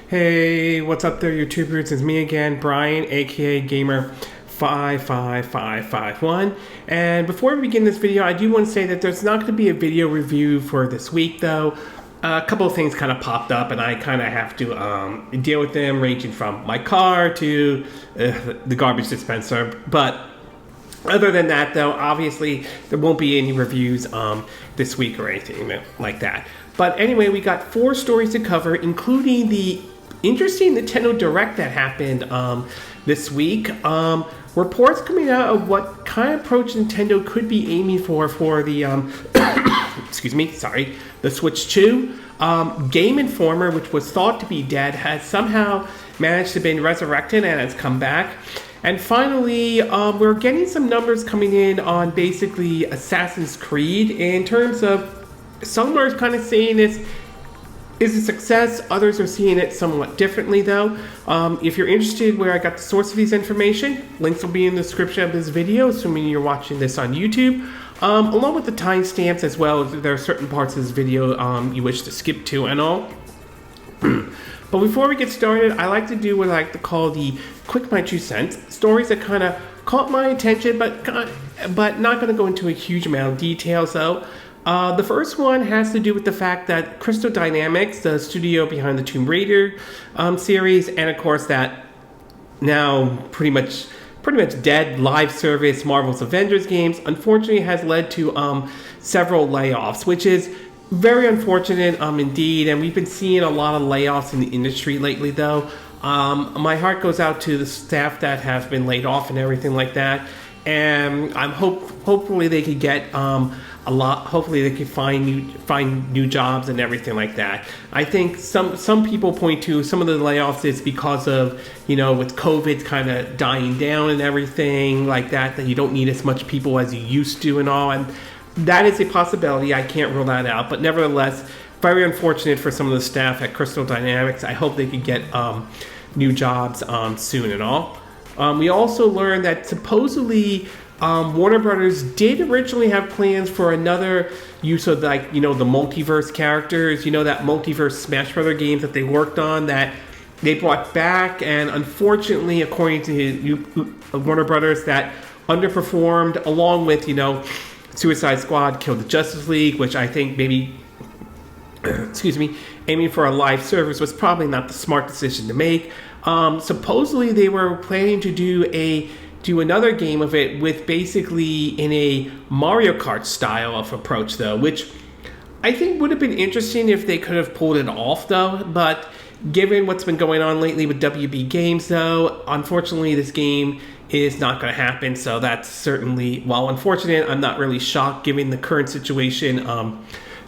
Hey, what's up there, YouTubers? It's me again, Brian, aka Gamer55551. And before we begin this video, I do want to say that there's not going to be a video review for this week, though. A couple of things kind of popped up, and I kind of have to deal with them, ranging from my car to the garbage dispenser. But other than that, though, obviously there won't be any reviews this week or anything like that. But anyway, we got 4 stories to cover, including the interesting Nintendo Direct that happened this week. Reports coming out of what kind of approach Nintendo could be aiming for the the Switch 2. GameInformer, which was thought to be dead, has somehow managed to be resurrected and has come back. And finally, we're getting some numbers coming in on basically Assassin's Creed in terms of some are kind of saying this is a success. Others are seeing it somewhat differently, though. If you're interested where I got the source of these information, links will be in the description of this video, assuming you're watching this on YouTube, along with the timestamps as well. If there are certain parts of this video you wish to skip to and all. But before we get started, I like to do what I like to call the quick my 2 cents. Stories that kind of caught my attention, but not going to go into a huge amount of details, though. The first one has to do with the fact that Crystal Dynamics, the studio behind the Tomb Raider series, and of course that now pretty much dead live service Marvel's Avengers games, unfortunately has led to several layoffs, which is very unfortunate indeed. And we've been seeing a lot of layoffs in the industry lately, though. My heart goes out to the staff that have been laid off and everything like that. And I'm hopefully they could get hopefully they could find new jobs and everything like that. I think some people point to some of the layoffs is because of, with COVID kind of dying down and everything like that you don't need as much people as you used to and all. And that is a possibility. I can't rule that out. But nevertheless, very unfortunate for some of the staff at Crystal Dynamics. I hope they could get new jobs soon and all. We also learned that supposedly Warner Brothers did originally have plans for another use of the multiverse characters, that multiverse Smash Brothers games that they worked on that they brought back, and unfortunately, according to Warner Brothers, that underperformed, along with Suicide Squad Kill the Justice League, which I think maybe aiming for a live service was probably not the smart decision to make. Supposedly they were planning to do another game of it with basically in a Mario Kart style of approach, though, which I think would have been interesting if they could have pulled it off, though. But given what's been going on lately with WB Games, though, unfortunately this game is not going to happen. So that's certainly, while unfortunate, I'm not really shocked given the current situation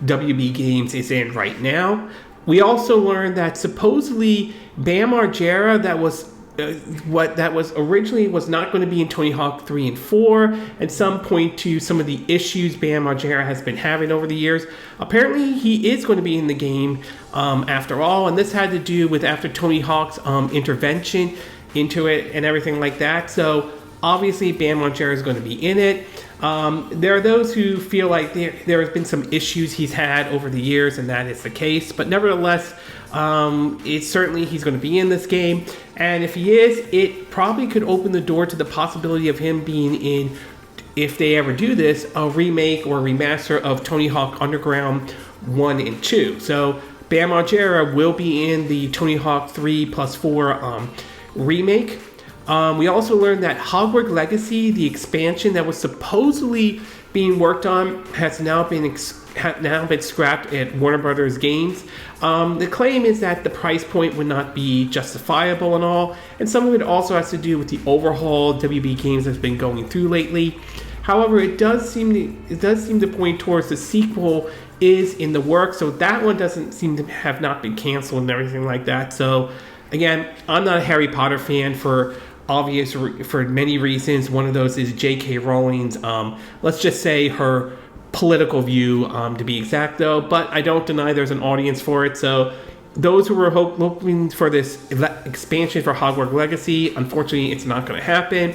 WB Games is in right now. We also learned that supposedly Bam Margera, that was originally was not going to be in Tony Hawk 3 and 4, and some point to some of the issues Bam Margera has been having over the years. Apparently he is going to be in the game after all, and this had to do with after Tony Hawk's intervention into it and everything like that. So obviously Bam Margera is going to be in it. There are those who feel like there has been some issues he's had over the years, and that is the case. But nevertheless, he's going to be in this game. And if he is, it probably could open the door to the possibility of him being in, if they ever do this, a remake or remaster of Tony Hawk Underground 1 and 2. So Bam Margera will be in the Tony Hawk 3+4 remake. We also learned that Hogwarts Legacy, the expansion that was supposedly being worked on, has now been scrapped at Warner Brothers Games. The claim is that the price point would not be justifiable and all, and some of it also has to do with the overhaul WB Games has been going through lately. However, it does seem to point towards the sequel is in the works, so that one doesn't seem to have not been canceled and everything like that. So again, I'm not a Harry Potter fan for many reasons. One of those is J.K. Rowling's, let's just say her political view, to be exact, though. But I don't deny there's an audience for it. So those who were hoping for this expansion for Hogwarts Legacy, unfortunately, it's not going to happen.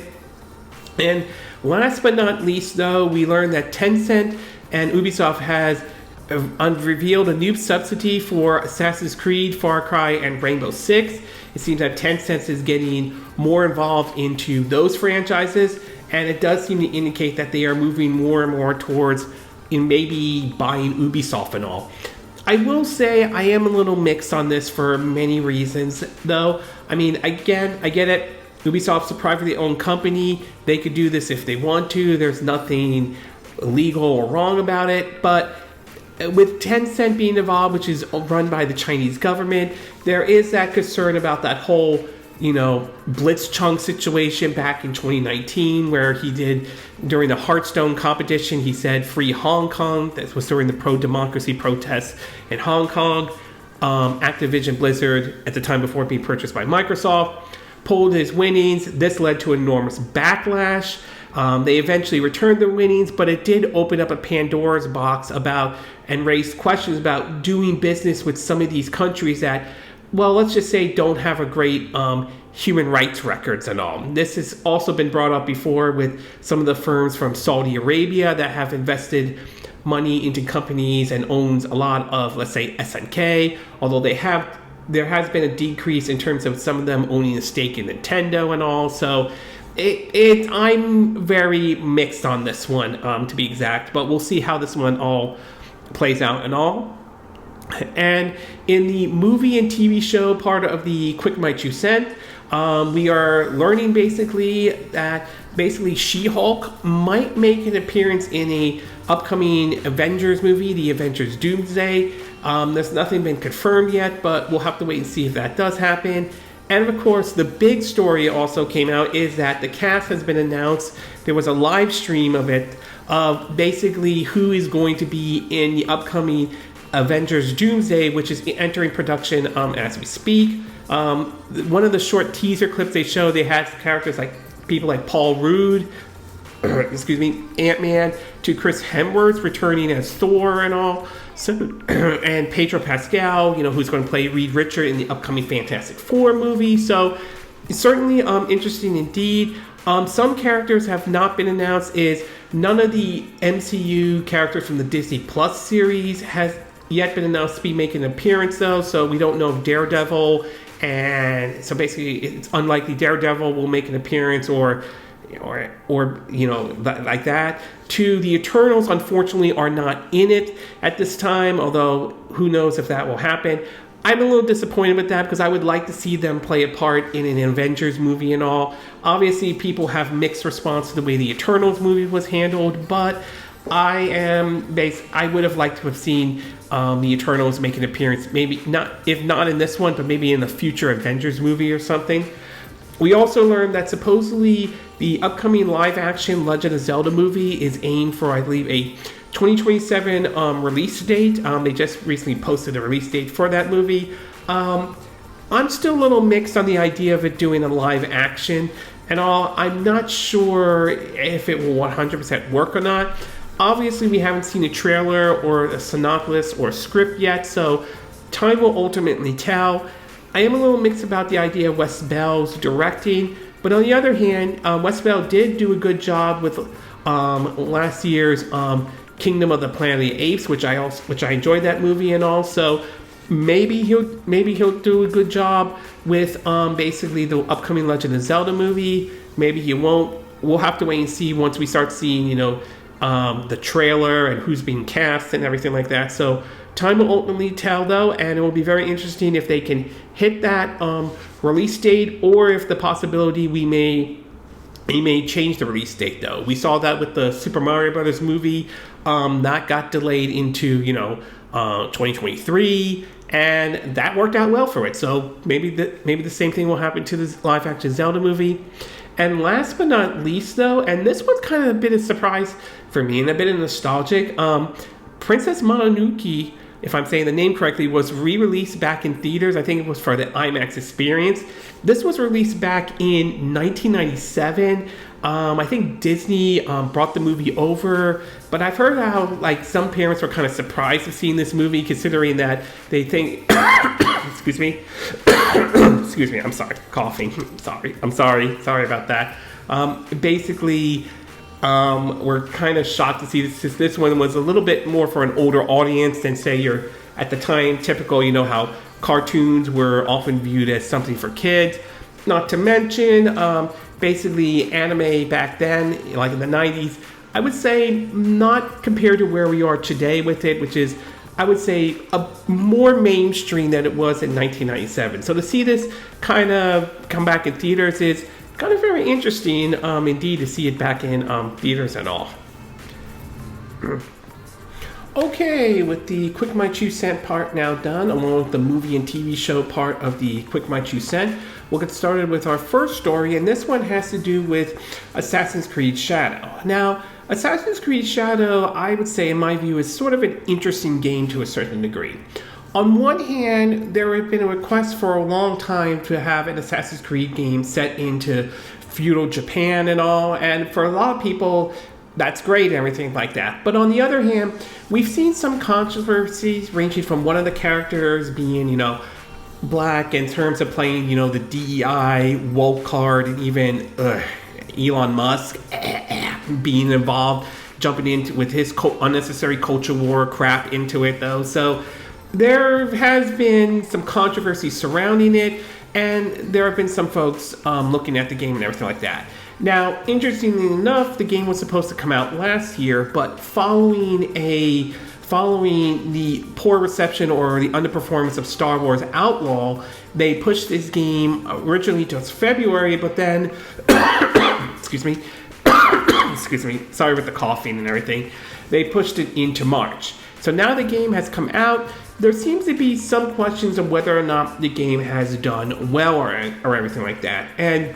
And last but not least, though, we learned that Tencent and Ubisoft has revealed a new subsidy for Assassin's Creed, Far Cry, and Rainbow Six. It seems that Tencent is getting more involved into those franchises, and it does seem to indicate that they are moving more and more towards maybe buying Ubisoft and all. I will say I am a little mixed on this for many reasons, though. I mean, again, I get it. Ubisoft's a privately owned company. They could do this if they want to. There's nothing illegal or wrong about it. But with Tencent being involved, which is run by the Chinese government, there is that concern about that whole, Blitzchung situation back in 2019, where he did, during the Hearthstone competition, he said free Hong Kong. That was during the pro-democracy protests in Hong Kong. Activision Blizzard, at the time before being purchased by Microsoft, pulled his winnings. This led to enormous backlash. They eventually returned their winnings, but it did open up a Pandora's box and raised questions about doing business with some of these countries that, well, let's just say don't have a great human rights records and all. This has also been brought up before with some of the firms from Saudi Arabia that have invested money into companies and owns a lot of, let's say, SNK, although there has been a decrease in terms of some of them owning a stake in Nintendo and all. So I'm very mixed on this one, to be exact, but we'll see how this one all plays out and all. And in the movie and TV show part of the Quick My Two Cent, we are learning that She-Hulk might make an appearance in a upcoming Avengers movie, the Avengers Doomsday. There's nothing been confirmed yet, but we'll have to wait and see if that does happen. And of course, the big story also came out is that the cast has been announced. There was a live stream of it, of basically who is going to be in the upcoming Avengers Doomsday, which is entering production as we speak. One of the short teaser clips they showed, they had characters like people like Paul Rudd, Ant-Man, to Chris Hemsworth returning as Thor and all. So, and Pedro Pascal, who's going to play Reed Richards in the upcoming Fantastic Four movie. So it's certainly interesting indeed. Some characters have not been announced. Is none of the MCU characters from the Disney Plus series has yet been announced to be making an appearance, though. So we don't know if Daredevil, and so basically it's unlikely Daredevil will make an appearance or like that. Two, the Eternals unfortunately are not in it at this time, although who knows if that will happen. I'm a little disappointed with that because I would like to see them play a part in an Avengers movie and all. Obviously, people have mixed response to the way the Eternals movie was handled, but I would have liked to have seen the Eternals make an appearance, maybe if not in this one, but maybe in the future Avengers movie or something. We also learned that supposedly the upcoming live-action Legend of Zelda movie is aimed for, I believe, a 2027 release date. They just recently posted a release date for that movie. I'm still a little mixed on the idea of it doing a live-action and all. I'm not sure if it will 100% work or not. Obviously, we haven't seen a trailer or a synopsis or a script yet, so time will ultimately tell. I am a little mixed about the idea of Wes Bell's directing, but on the other hand, Wes Bell did do a good job with last year's Kingdom of the Planet of the Apes, which I enjoyed that movie and all. So maybe he'll do a good job with basically the upcoming Legend of Zelda movie. Maybe he won't. We'll have to wait and see once we start seeing the trailer and who's being cast and everything like that. So time will ultimately tell, though, and it will be very interesting if they can hit that release date, or if the possibility he may change the release date, though. We saw that with the Super Mario Brothers movie. That got delayed into 2023, and that worked out well for it. So maybe the same thing will happen to this live action Zelda movie. And last but not least, though, and this was kind of a bit of a surprise for me and a bit of nostalgic, Princess Mononoke, if I'm saying the name correctly, was re-released back in theaters. I think it was for the IMAX experience. This was released back in 1997. I think Disney brought the movie over, but I've heard how some parents were kind of surprised of seeing this movie, considering that they think excuse me I'm sorry, coughing. I'm sorry about that. Basically, We're kind of shocked to see this one was a little bit more for an older audience than, say, your at the time typical. You know how cartoons were often viewed as something for kids. Not to mention, basically anime back then, like in the 90s, I would say not compared to where we are today with it, which is, I would say, a more mainstream than it was in 1997. So to see this kind of come back in theaters is kind of very interesting, indeed, to see it back in theaters and all. Okay, with the Quick My 2 Cent part now done, along with the movie and TV show part of the Quick My 2 Cent, we'll get started with our first story, and this one has to do with Assassin's Creed Shadow. Now, Assassin's Creed Shadow, I would say, in my view, is sort of an interesting game to a certain degree. On one hand, there have been a request for a long time to have an Assassin's Creed game set into feudal Japan and all, and for a lot of people, that's great and everything like that. But on the other hand, we've seen some controversies ranging from one of the characters being, black in terms of playing, the DEI woke card, and even Elon Musk being involved, jumping into with his unnecessary culture war crap into it, though. So there has been some controversy surrounding it, and there have been some folks looking at the game and everything like that. Now, interestingly enough, the game was supposed to come out last year, but following the poor reception or the underperformance of Star Wars Outlaw, they pushed this game originally to February, but then, excuse me, sorry with the coughing and everything, they pushed it into March. So now the game has come out. There seems to be some questions of whether or not the game has done well or everything like that. And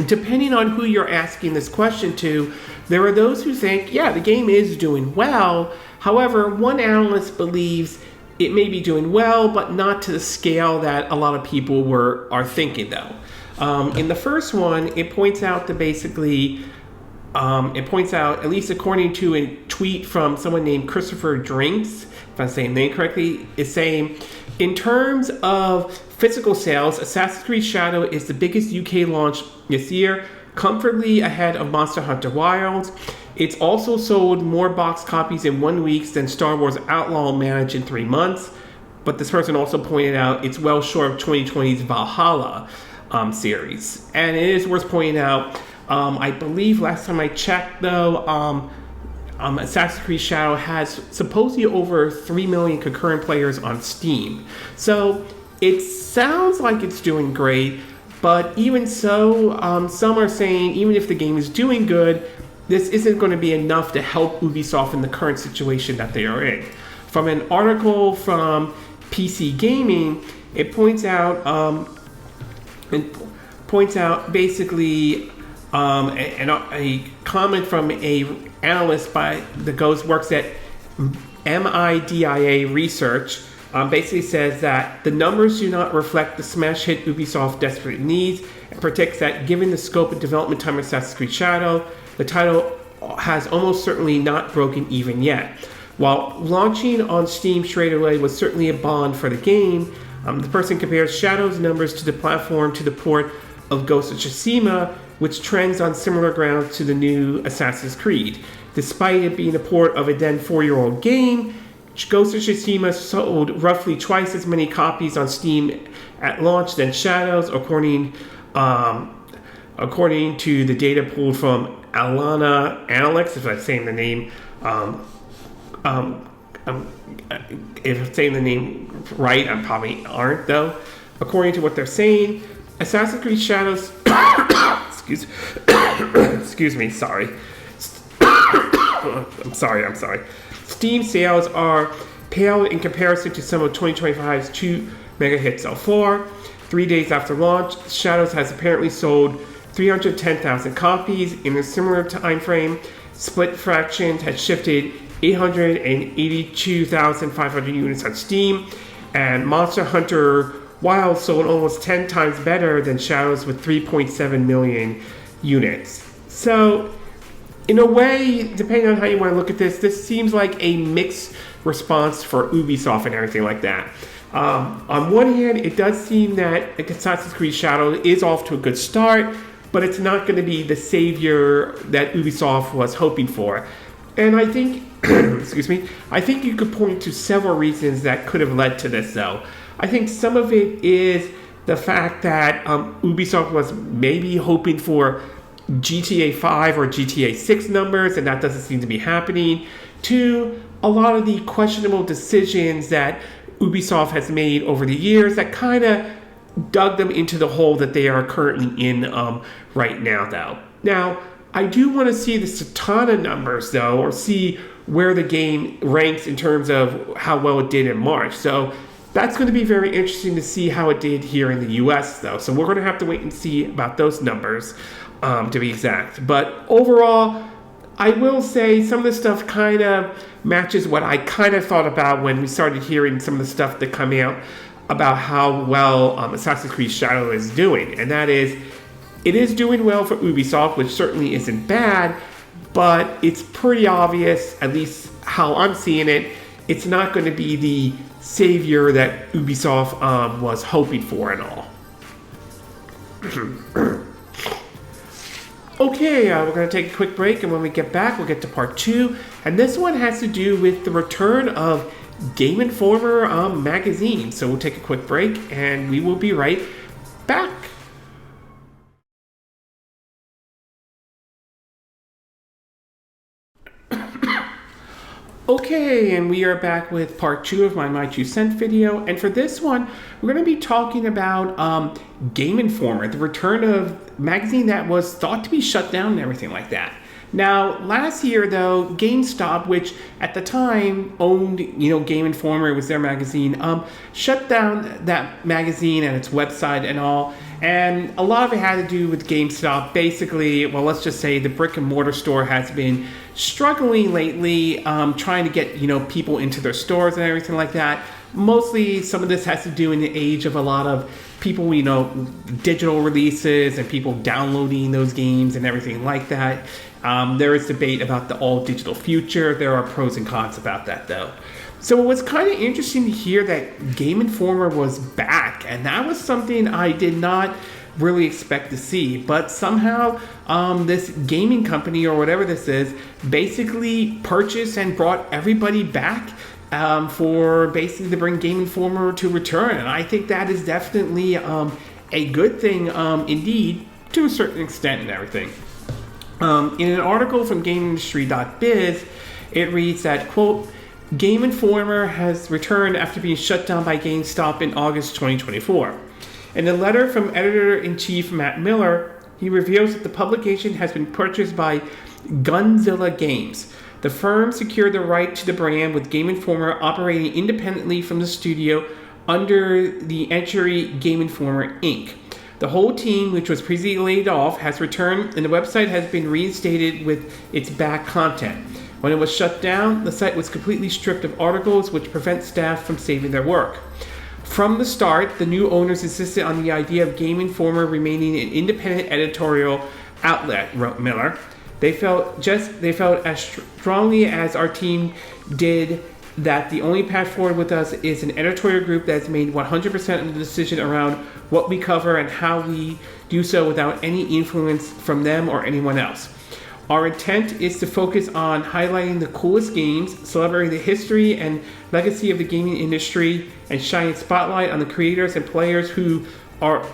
depending on who you're asking this question to, there are those who think, yeah, the game is doing well. However, one analyst believes it may be doing well, but not to the scale that a lot of people are thinking, though. In the first one, it points out that basically, at least according to a tweet from someone named Christopher Drinks, if I'm saying the name correctly, is saying, in terms of physical sales, Assassin's Creed Shadow is the biggest UK launch this year, comfortably ahead of Monster Hunter Wilds. It's also sold more box copies in 1 week than Star Wars Outlaw managed in 3 months. But this person also pointed out it's well short of 2020's Valhalla series. And it is worth pointing out, I believe last time I checked, though, Assassin's Creed Shadow has supposedly over 3 million concurrent players on Steam. So it sounds like it's doing great, but even so, some are saying even if the game is doing good, this isn't going to be enough to help Ubisoft in the current situation that they are in. From an article from PC Gaming, it points out basically a comment from a analyst works at MIDIA Research. Basically says that the numbers do not reflect the smash hit Ubisoft desperately needs, and predicts that given the scope and development time of Assassin's Creed Shadow, the title has almost certainly not broken even yet. While launching on Steam straight away was certainly a bond for the game, the person compares Shadow's numbers to the platform to the port of Ghost of Tsushima, which trends on similar grounds to the new Assassin's Creed. Despite it being a port of a then 4-year-old game, Ghost of Tsushima sold roughly twice as many copies on Steam at launch than Shadows, according to the data pulled from Alana Analytics, if I'm saying the name, if I'm saying the name right, I probably aren't though. According to what they're saying, Assassin's Creed Shadows, excuse me, sorry. I'm sorry. Steam sales are pale in comparison to some of 2025's 2 mega hits so far. 3 days after launch, Shadows has apparently sold 310,000 copies. In a similar time frame, Split Fractions has shifted 882,500 units on Steam, and Monster Hunter Wilds sold almost 10 times better than Shadows with 3.7 million units. So, in a way, depending on how you want to look at this seems like a mixed response for Ubisoft and everything like that. On one hand, it does seem that Assassin's Creed Shadow is off to a good start, but it's not going to be the savior that Ubisoft was hoping for. And I think, excuse me, I think you could point to several reasons that could have led to this, though. I think some of it is the fact that Ubisoft was maybe hoping for GTA 5 or GTA 6 numbers, and that doesn't seem to be happening. Two, a lot of the questionable decisions that Ubisoft has made over the years that kind of dug them into the hole that they are currently in right now, though. Now, I do want to see the Satana numbers, though, or see where the game ranks in terms of how well it did in March. So that's going to be very interesting to see how it did here in the US, though. So we're going to have to wait and see about those numbers, to be exact. But overall, I will say some of the stuff kind of matches what I kind of thought about when we started hearing some of the stuff that come out about how well Assassin's Creed Shadow is doing. And that is, it is doing well for Ubisoft, which certainly isn't bad, but it's pretty obvious, at least how I'm seeing it, it's not going to be the savior that Ubisoft was hoping for and all. Okay, we're going to take a quick break, and when we get back, we'll get to part 2. And this one has to do with the return of Game Informer magazine. So we'll take a quick break, and we will be right back. Okay, and we are back with part 2 of my 2 cent video, and for this one, we're going to be talking about Game Informer, the return of magazine that was thought to be shut down and everything like that. Now, last year, though, GameStop, which at the time owned, Game Informer, it was their magazine, shut down that magazine and its website and all. And a lot of it had to do with GameStop. Basically, well, let's just say the brick and mortar store has been struggling lately, trying to get, people into their stores and everything like that. Mostly, some of this has to do in the age of a lot of people, digital releases and people downloading those games and everything like that. There is debate about the all-digital future. There are pros and cons about that, though. So it was kind of interesting to hear that Game Informer was back, and that was something I did not really expect to see. But somehow, this gaming company, or whatever this is, basically purchased and brought everybody back for basically to bring Game Informer to return. And I think that is definitely a good thing indeed, to a certain extent and everything. In an article from GameIndustry.biz, it reads that, quote, Game Informer has returned after being shut down by GameStop in August 2024. In a letter from Editor-in-Chief Matt Miller, he reveals that the publication has been purchased by Gunzilla Games. The firm secured the right to the brand, with Game Informer operating independently from the studio under the entry Game Informer Inc. The whole team, which was previously laid off, has returned, and the website has been reinstated with its back content. When it was shut down, the site was completely stripped of articles, which prevent staff from saving their work. From the start, the new owners insisted on the idea of Game Informer remaining an independent editorial outlet, wrote Miller. They felt as strongly as our team did that the only path forward with us is an editorial group that has made 100% of the decision around what we cover and how we do so without any influence from them or anyone else. Our intent is to focus on highlighting the coolest games, celebrating the history and legacy of the gaming industry, and shining spotlight on the creators and players who are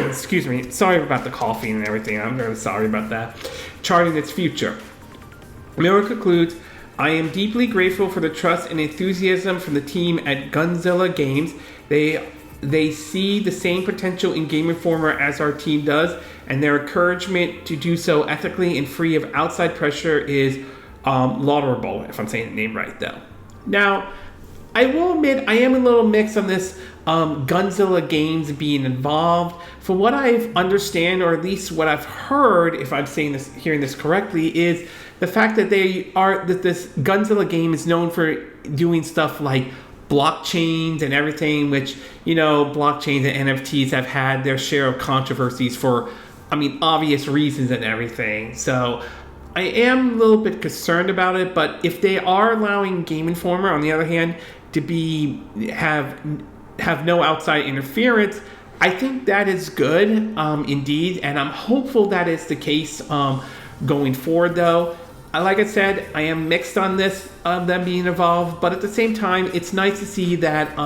excuse me, sorry about the coughing and everything, I'm very sorry about that, charting its future. Miller concludes, I am deeply grateful for the trust and enthusiasm from the team at Gunzilla Games. They see the same potential in Game Informer as our team does, and their encouragement to do so ethically and free of outside pressure is laudable, if I'm saying the name right, though. Now, I will admit I am a little mixed on this Gunzilla Games being involved. For what I understand, or at least what I've heard, if I'm hearing this correctly, is the fact that this Gunzilla game is known for doing stuff like blockchains and everything, which, blockchains and NFTs have had their share of controversies for, obvious reasons and everything. So I am a little bit concerned about it, but if they are allowing Game Informer, on the other hand, to have no outside interference, I think that is good, indeed, and I'm hopeful that is the case going forward. Though, like I said, I am mixed on this them being involved, but at the same time, it's nice to see that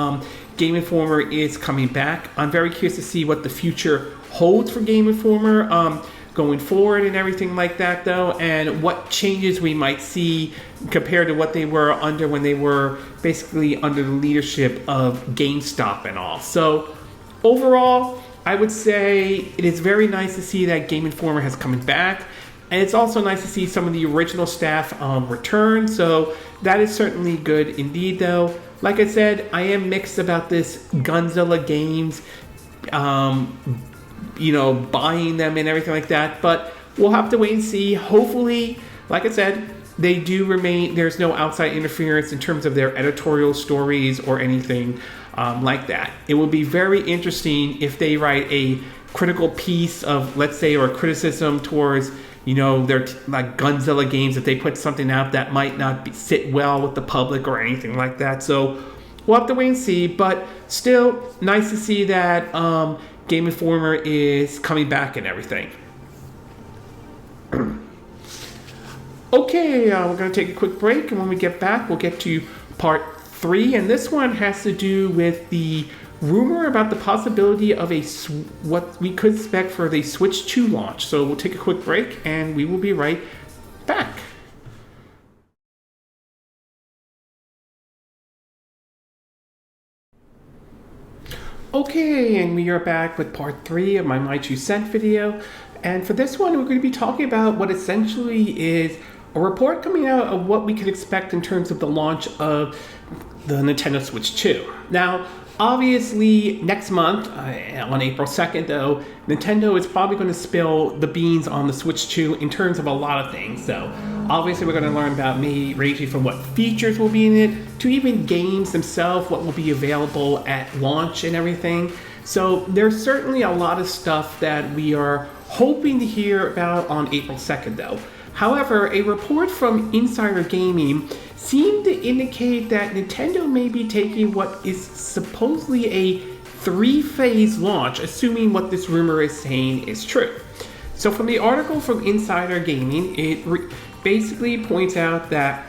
Game Informer is coming back. I'm very curious to see what the future holds for Game Informer going forward and everything like that, though, and what changes we might see compared to what they were under when they were basically under the leadership of GameStop and all. So overall, I would say it is very nice to see that Game Informer has coming back, and it's also nice to see some of the original staff return. So that is certainly good indeed, though. Like I said, I am mixed about this Gunzilla Games, buying them and everything like that, but we'll have to wait and see. Hopefully, like I said, they do remain, there's no outside interference in terms of their editorial stories or anything like that. It will be very interesting if they write a critical piece of, let's say, or criticism towards, their like Gunzilla Games, if they put something out that might not sit well with the public or anything like that. So we'll have to wait and see, but still nice to see that Game Informer is coming back and everything. Okay, we're going to take a quick break, and when we get back, we'll get to part 3, and this one has to do with the rumor about the possibility of what we could expect for the Switch 2 launch. So we'll take a quick break, and we will be right back. Okay, and we are back with part 3 of my 2 cent video. And for this one, we're going to be talking about what essentially is a report coming out of what we could expect in terms of the launch of the Nintendo Switch 2. Now, obviously, next month, on April 2nd, though, Nintendo is probably going to spill the beans on the Switch 2 in terms of a lot of things. So, obviously, we're going to learn about maybe ranging from what features will be in it to even games themselves, what will be available at launch and everything. So, there's certainly a lot of stuff that we are hoping to hear about on April 2nd, though. However, a report from Insider Gaming seemed to indicate that Nintendo may be taking what is supposedly a 3-phase launch, assuming what this rumor is saying is true. So from the article from Insider Gaming, it basically points out that,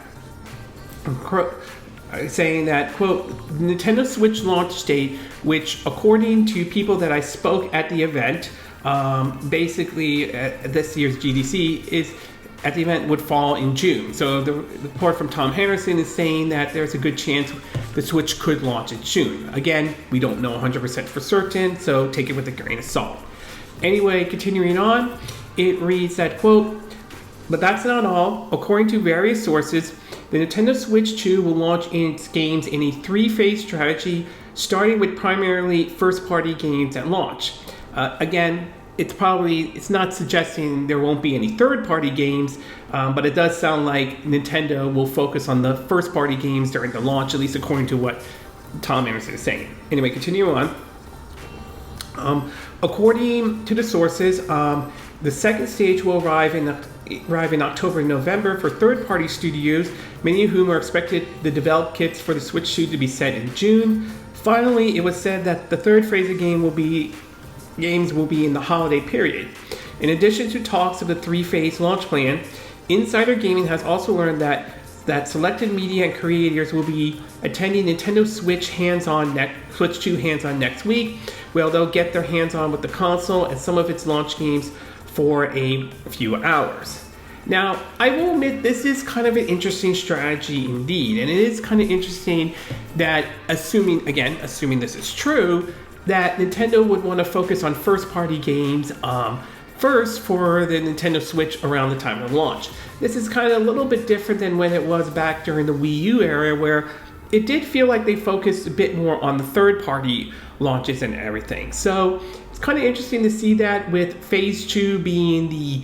saying that, quote, Nintendo Switch launch date, which according to people that I spoke at the event, basically this year's GDC, is at the event would fall in June. So the report from Tom Henderson is saying that there's a good chance the Switch could launch in June. Again, we don't know 100% for certain, so take it with a grain of salt. Anyway, continuing on, it reads that, quote, but that's not all. According to various sources, the Nintendo Switch 2 will launch its games in a 3-phase strategy, starting with primarily first-party games at launch. Again, it's not suggesting there won't be any third-party games, but it does sound like Nintendo will focus on the first-party games during the launch, at least according to what Tom Anderson is saying. Anyway, continue on. According to the sources, the second stage will arrive in October and November for third-party studios, many of whom are expected to develop kits for the Switch 2 to be set in June. Finally, it was said that the third phase of games will be in the holiday period. In addition to talks of the 3-phase launch plan, Insider Gaming has also learned that selected media and creators will be attending Nintendo Switch 2 hands-on next week, where they'll get their hands-on with the console and some of its launch games for a few hours. Now, I will admit this is kind of an interesting strategy indeed, and it is kind of interesting that assuming this is true, that Nintendo would want to focus on first-party games first for the Nintendo Switch around the time of launch. This is kind of a little bit different than when it was back during the Wii U era, where it did feel like they focused a bit more on the third-party launches and everything. So it's kind of interesting to see that with Phase 2 being the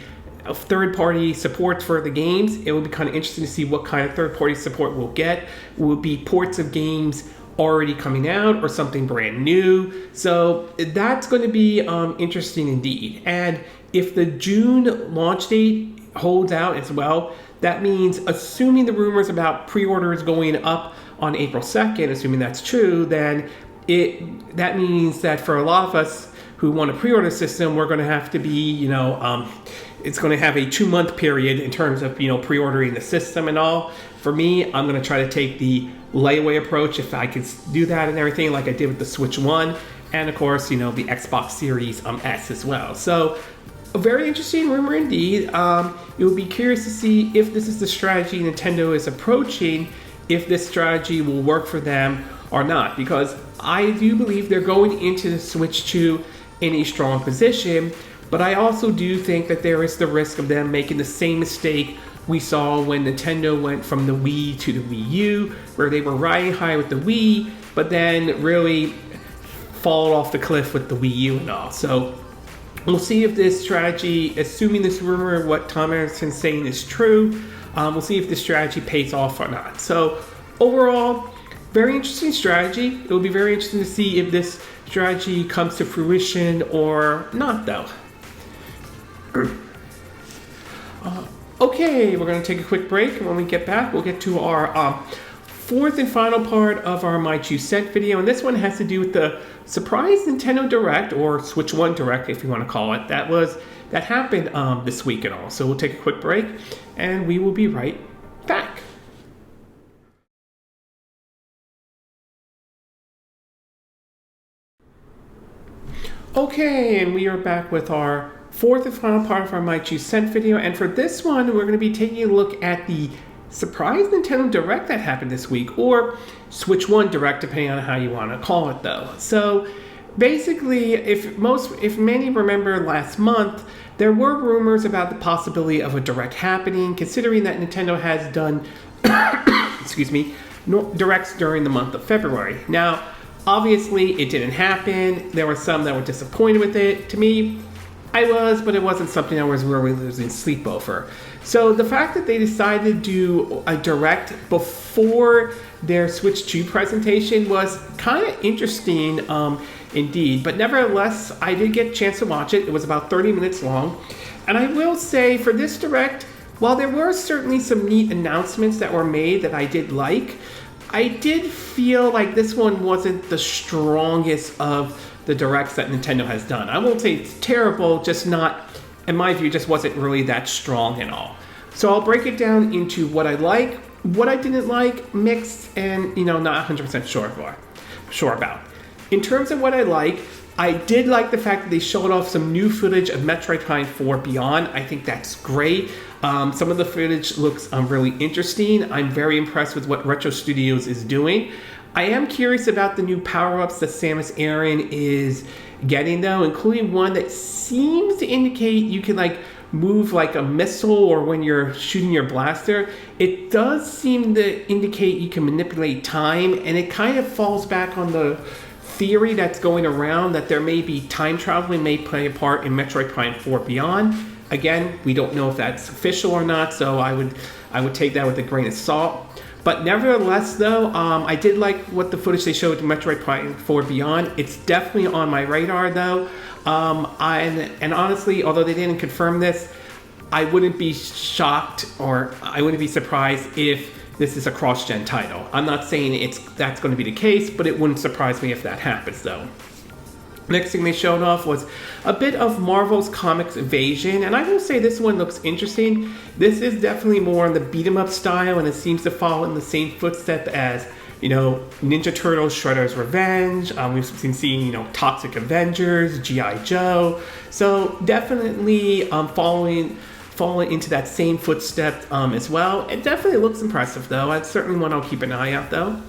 third-party support for the games. It will be kind of interesting to see what kind of third-party support we'll get. Will it be ports of games already coming out or something brand new? So that's going to be interesting indeed. And if the June launch date holds out as well, that means, assuming the rumors about pre-orders going up on April 2nd, assuming that's true, then that means that for a lot of us who want to pre-order the system, we're going to have to be, it's going to have a 2-month period in terms of, pre-ordering the system and all. For me, I'm going to try to take the layaway approach if I could do that and everything, like I did with the Switch 1, and of course, the Xbox Series S as well. So, a very interesting rumor indeed. It would be curious to see if this is the strategy Nintendo is approaching, if this strategy will work for them or not, because I do believe they're going into the Switch 2 in a strong position, but I also do think that there is the risk of them making the same mistake we saw when Nintendo went from the Wii to the Wii U, where they were riding high with the Wii, but then really fall off the cliff with the Wii U and all. So we'll see if this strategy, assuming this rumor, what Tom Anderson's saying is true, we'll see if this strategy pays off or not. So overall, very interesting strategy. It will be very interesting to see if this strategy comes to fruition or not, though. Okay, we're going to take a quick break, and when we get back, we'll get to our fourth and final part of our My 2 Cent video, and this one has to do with the surprise Nintendo Direct, or Switch 1 Direct, if you want to call it. That happened this week and all. So we'll take a quick break, and we will be right back. Okay, and we are back with our fourth and final part of our My 2 Cent video, and for this one, we're going to be taking a look at the surprise Nintendo Direct that happened this week, or Switch 1 Direct, depending on how you want to call it, though. So, basically, if many remember last month, there were rumors about the possibility of a Direct happening, considering that Nintendo has done, Directs during the month of February. Now, obviously, it didn't happen. There were some that were disappointed with it. To me, I was, but it wasn't something I was really losing sleep over. So the fact that they decided to do a Direct before their Switch 2 presentation was kind of interesting indeed. But nevertheless, I did get a chance to watch it. It was about 30 minutes long. And I will say, for this Direct, while there were certainly some neat announcements that were made that I did like, I did feel like this one wasn't the strongest of the Directs that Nintendo has done. I won't say it's terrible, just not, in my view, just wasn't really that strong and all. So I'll break it down into what I like, what I didn't like, mixed, and not 100% sure about. In terms of what I like, I did like the fact that they showed off some new footage of Metroid Prime 4 Beyond. I think that's great. Some of the footage looks really interesting. I'm very impressed with what Retro Studios is doing. I am curious about the new power-ups that Samus Aran is getting, though, including one that seems to indicate you can move like a missile, or when you're shooting your blaster, it does seem to indicate you can manipulate time, and it kind of falls back on the theory that's going around that there may be time traveling may play a part in Metroid Prime 4 Beyond. Again, we don't know if that's official or not, so I would take that with a grain of salt. But nevertheless, though, I did like what the footage they showed in Metroid Prime 4 Beyond. It's definitely on my radar, though. And honestly, although they didn't confirm this, I wouldn't be shocked or I wouldn't be surprised if this is a cross-gen title. I'm not saying that's going to be the case, but it wouldn't surprise me if that happens, though. Next thing they showed off was a bit of Marvel's Comics Invasion, and I will say this one looks interesting. This is definitely more in the beat-em-up style, and it seems to follow in the same footstep as, Ninja Turtles, Shredder's Revenge. We've been seeing, Toxic Avengers, G.I. Joe. So definitely following into that same footstep as well. It definitely looks impressive, though. It's certainly one I'll keep an eye out, though.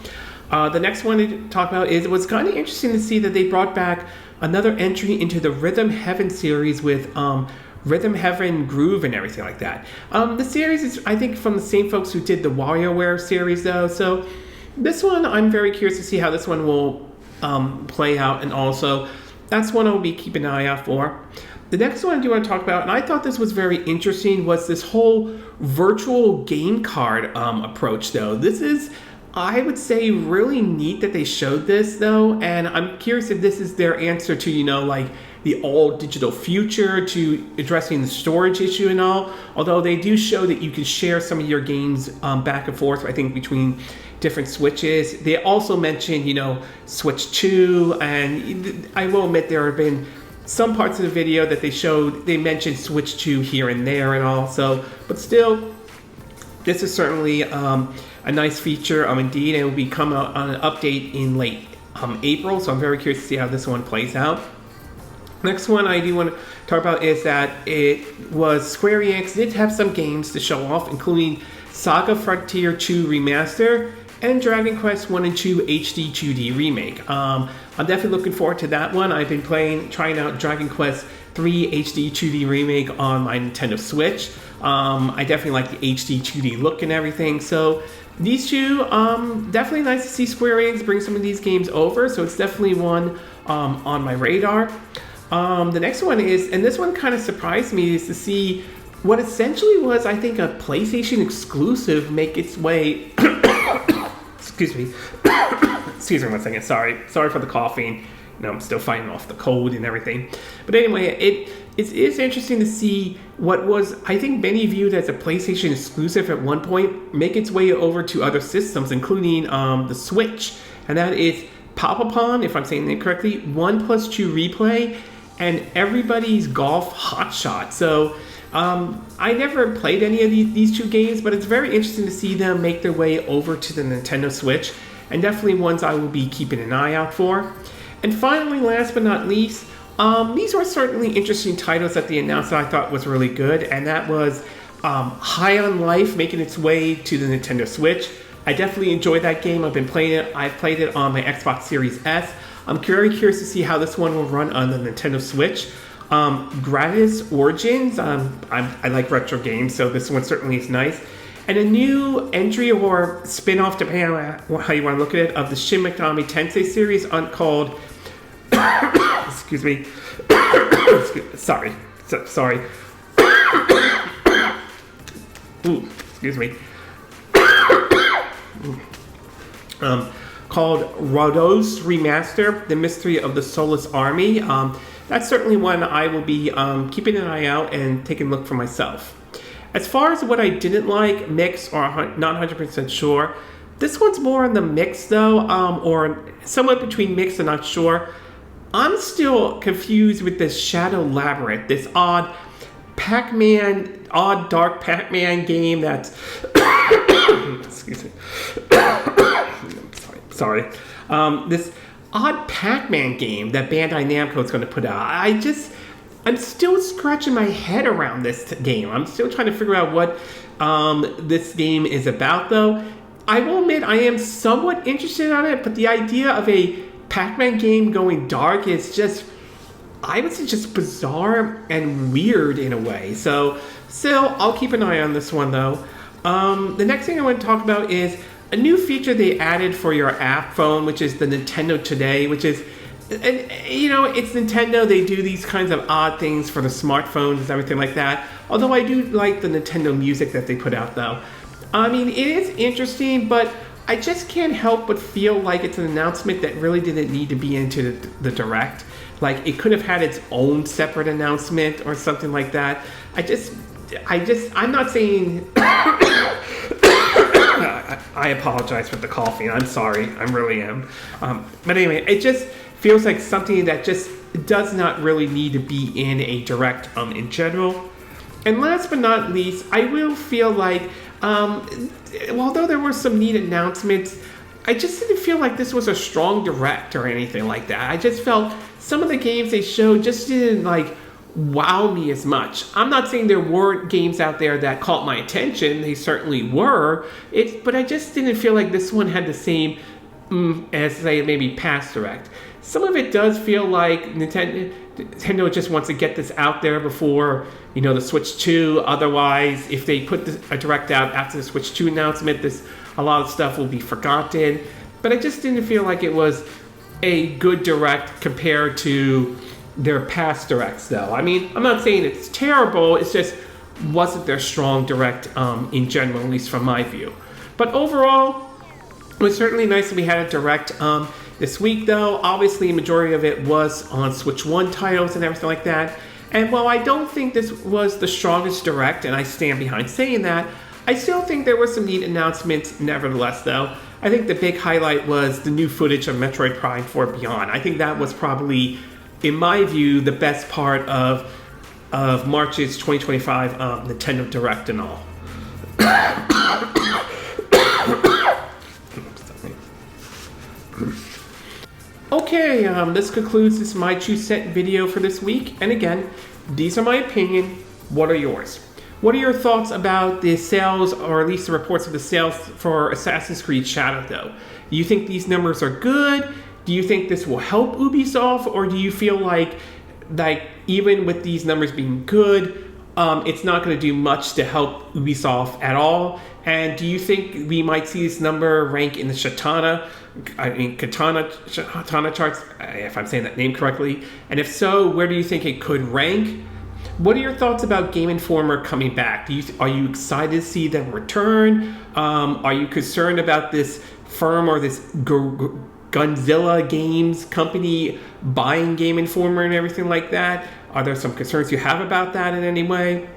The next one to talk about is, it was kind of interesting to see that they brought back another entry into the Rhythm Heaven series with Rhythm Heaven Groove and everything like that. The series is, I think, from the same folks who did the WarioWare series, though. So this one, I'm very curious to see how this one will play out, and also that's one I'll be keeping an eye out for. The next one I do want to talk about, and I thought this was very interesting, was this whole virtual game card approach, though. This is, I would say, really neat that they showed this, though, and I'm curious if this is their answer to, the all-digital future, to addressing the storage issue and all, although they do show that you can share some of your games back and forth, I think, between different Switches. They also mentioned, Switch 2, and I will admit there have been some parts of the video that they mentioned Switch 2 here and there and all. So, but still, this is certainly a nice feature, indeed, and it will become on an update in late April. So I'm very curious to see how this one plays out. Next one I do want to talk about is that it was Square Enix did have some games to show off, including Saga Frontier 2 Remaster and Dragon Quest 1 and 2 HD 2D Remake. I'm definitely looking forward to that one. I've been trying out Dragon Quest 3 HD 2D Remake on my Nintendo Switch. I definitely like the HD 2D look and everything. So these two, definitely nice to see Square Enix bring some of these games over. So it's definitely one on my radar. The next one is, and this one kind of surprised me, is to see what essentially was, I think, a PlayStation exclusive make its way. Excuse me. Excuse me 1 second. Sorry for the coughing. I'm still fighting off the cold and everything. But anyway, it is interesting to see what was, I think, many viewed as a PlayStation exclusive at one point make its way over to other systems, including the Switch, and that is Pop-A-Pon, if I'm saying it correctly, 1+2 Replay, and Everybody's Golf Hot Shot. So I never played any of these two games, but it's very interesting to see them make their way over to the Nintendo Switch, and definitely ones I will be keeping an eye out for. And finally, last but not least, these were certainly interesting titles that they announced that I thought was really good, and that was High on Life making its way to the Nintendo Switch. I definitely enjoyed that game. I've been playing it. I've played it on my Xbox Series S. I'm very curious to see how this one will run on the Nintendo Switch. Gravis Origins, I like retro games, so this one certainly is nice. And a new entry or spin-off, depending on how you want to look at it, of the Shin Megami Tensei series called... excuse me. Sorry. Ooh, excuse me. Called Rodos Remaster, The Mystery of the Soulless Army. That's certainly one I will be keeping an eye out and taking a look for myself. As far as what I didn't like, mix or not 100% sure, this one's more on the mix though, or somewhat between mix and not sure. I'm still confused with this Shadow Labyrinth, this odd dark Pac-Man game that's... excuse me. Sorry. This odd Pac-Man game that Bandai Namco is going to put out. I'm still scratching my head around this game. I'm still trying to figure out what this game is about, though. I will admit I am somewhat interested in it, but the idea of a Pac-Man game going dark is just, I would say, just bizarre and weird in a way. So, still, I'll keep an eye on this one, though. The next thing I want to talk about is a new feature they added for your app phone, which is the Nintendo Today, which is, it's Nintendo. They do these kinds of odd things for the smartphones and everything like that. Although I do like the Nintendo music that they put out, though. I mean, it is interesting, but I just can't help but feel like it's an announcement that really didn't need to be into the Direct. Like, it could have had its own separate announcement or something like that. I'm not saying... I apologize for the coughing. I'm sorry. I really am. But anyway, it just feels like something that just does not really need to be in a Direct in general. And last but not least, I will feel like, although there were some neat announcements, I just didn't feel like this was a strong Direct or anything like that. I just felt some of the games they showed just didn't wow me as much. I'm not saying there weren't games out there that caught my attention. They certainly were. But I just didn't feel like this one had the same as, say, maybe past Direct. Some of it does feel like Nintendo just wants to get this out there before, the Switch 2. Otherwise, if they put a Direct out after the Switch 2 announcement, a lot of stuff will be forgotten. But I just didn't feel like it was a good Direct compared to their past Directs, though. I mean, I'm not saying it's terrible. It's just wasn't their strong Direct in general, at least from my view. But overall, it was certainly nice that we had a Direct this week, though. Obviously, a majority of it was on Switch 1 titles and everything like that. And while I don't think this was the strongest Direct, and I stand behind saying that, I still think there were some neat announcements nevertheless, though. I think the big highlight was the new footage of Metroid Prime 4 Beyond. I think that was probably, in my view, the best part of March's 2025 Nintendo Direct and all. Okay, this concludes this My 2 Cent video for this week. And again, these are my opinion. What are yours? What are your thoughts about the sales, or at least the reports of the sales for Assassin's Creed Shadow, though? Do you think these numbers are good? Do you think this will help Ubisoft? Or do you feel like even with these numbers being good, it's not going to do much to help Ubisoft at all? And do you think we might see this number rank in the Katana charts, if I'm saying that name correctly? And if so, where do you think it could rank? What are your thoughts about Game Informer coming back? Are you excited to see them return? Are you concerned about this firm or this Gunzilla Games company buying Game Informer and everything like that? Are there some concerns you have about that in any way?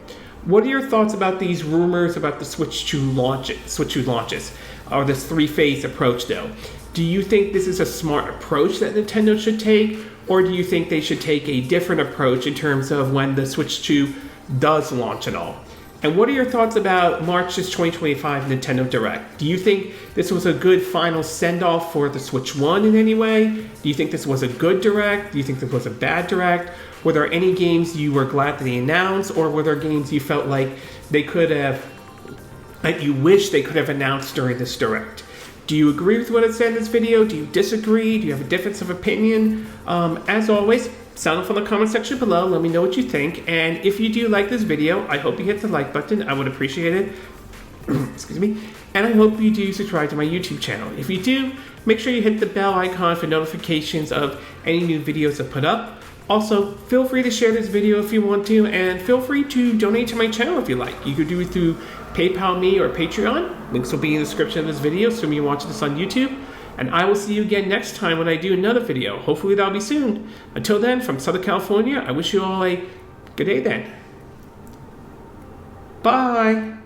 What are your thoughts about these rumors about the Switch 2 launches, or this three-phase approach, though? Do you think this is a smart approach that Nintendo should take, or do you think they should take a different approach in terms of when the Switch 2 does launch at all? And what are your thoughts about March's 2025 Nintendo Direct? Do you think this was a good final send-off for the Switch 1 in any way? Do you think this was a good Direct? Do you think this was a bad Direct? Were there any games you were glad that they announced, or were there games you felt like they could have, that you wish they could have announced during this Direct? Do you agree with what I said in this video? Do you disagree? Do you have a difference of opinion? As always, sound off in the comment section below. Let me know what you think. And if you do like this video, I hope you hit the like button. I would appreciate it. Excuse me. And I hope you do subscribe to my YouTube channel. If you do, make sure you hit the bell icon for notifications of any new videos I put up. Also, feel free to share this video if you want to, and feel free to donate to my channel if you like. You could do it through PayPal me or Patreon. Links will be in the description of this video, assuming you're watching this on YouTube. And I will see you again next time when I do another video. Hopefully that'll be soon. Until then, from Southern California, I wish you all a good day then. Bye!